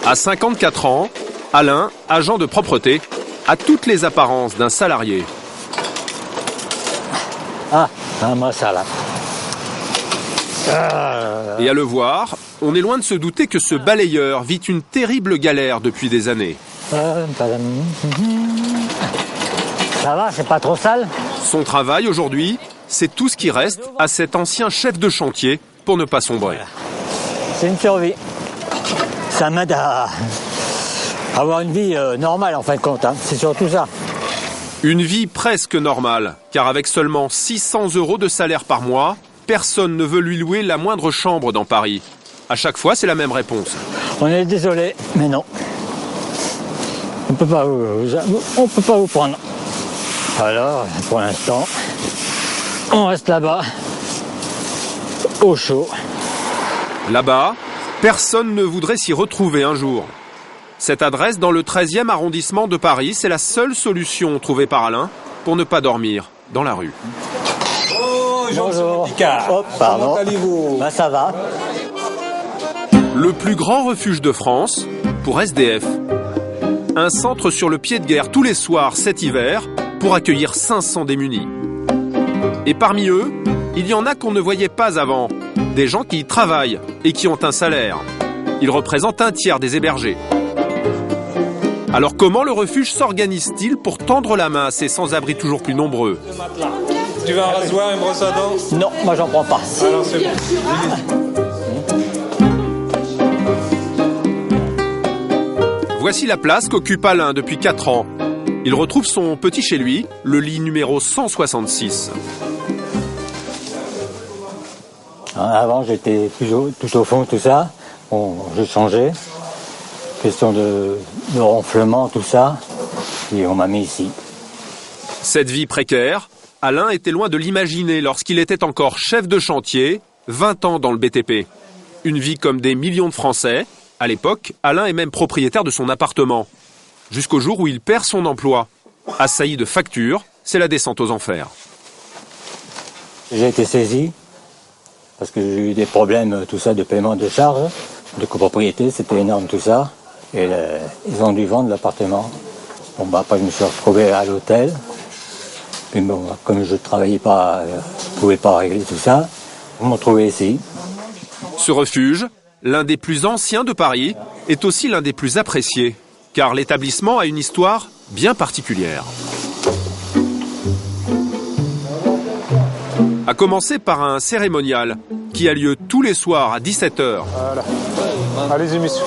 À 54 ans, Alain, agent de propreté, a toutes les apparences d'un salarié. Moi ça là. Et à le voir, on est loin de se douter que ce balayeur vit une terrible galère depuis des années. Ça va, c'est pas trop sale? Son travail aujourd'hui, c'est tout ce qui reste à cet ancien chef de chantier pour ne pas sombrer. C'est une survie. Ça m'aide à avoir une vie normale en fin de compte, hein. C'est surtout ça. Une vie presque normale, car avec seulement 600 € de salaire par mois, personne ne veut lui louer la moindre chambre dans Paris. À chaque fois, c'est la même réponse. On est désolé, mais non. On peut pas vous prendre. Alors, pour l'instant, on reste là-bas, au chaud. Là-bas, personne ne voudrait s'y retrouver un jour. Cette adresse dans le 13e arrondissement de Paris, c'est la seule solution trouvée par Alain pour ne pas dormir dans la rue. Bonjour. Oh, pardon. Comment allez-vous? Ça va. Le plus grand refuge de France pour SDF. Un centre sur le pied de guerre tous les soirs cet hiver pour accueillir 500 démunis. Et parmi eux, il y en a qu'on ne voyait pas avant. Des gens qui y travaillent et qui ont un salaire. Ils représentent un tiers des hébergés. Alors comment le refuge s'organise-t-il pour tendre la main à ces sans-abri toujours plus nombreux? Tu veux un rasoir, une brosse à dents? Non, moi j'en prends pas. Alors c'est bon. Voici la place qu'occupe Alain depuis 4 ans. Il retrouve son petit chez lui, le lit numéro 166. Avant j'étais tout au fond, tout ça. Bon, j'ai changé. Question de ronflement, tout ça. Et on m'a mis ici. Cette vie précaire, Alain était loin de l'imaginer lorsqu'il était encore chef de chantier, 20 ans dans le BTP. Une vie comme des millions de Français. À l'époque, Alain est même propriétaire de son appartement. Jusqu'au jour où il perd son emploi. Assailli de factures, c'est la descente aux enfers. J'ai été saisi parce que j'ai eu des problèmes, tout ça, de paiement de charges, de copropriété, c'était énorme tout ça. Et ils ont dû vendre l'appartement. Bon, après je me suis retrouvé à l'hôtel. Puis bon, comme je ne travaillais pas, je ne pouvais pas régler tout ça. Ils m'ont trouvé ici. Ce refuge, l'un des plus anciens de Paris, est aussi l'un des plus appréciés, car l'établissement a une histoire bien particulière. À commencer par un cérémonial qui a lieu tous les soirs à 17 h. Voilà. Allez-y, messieurs.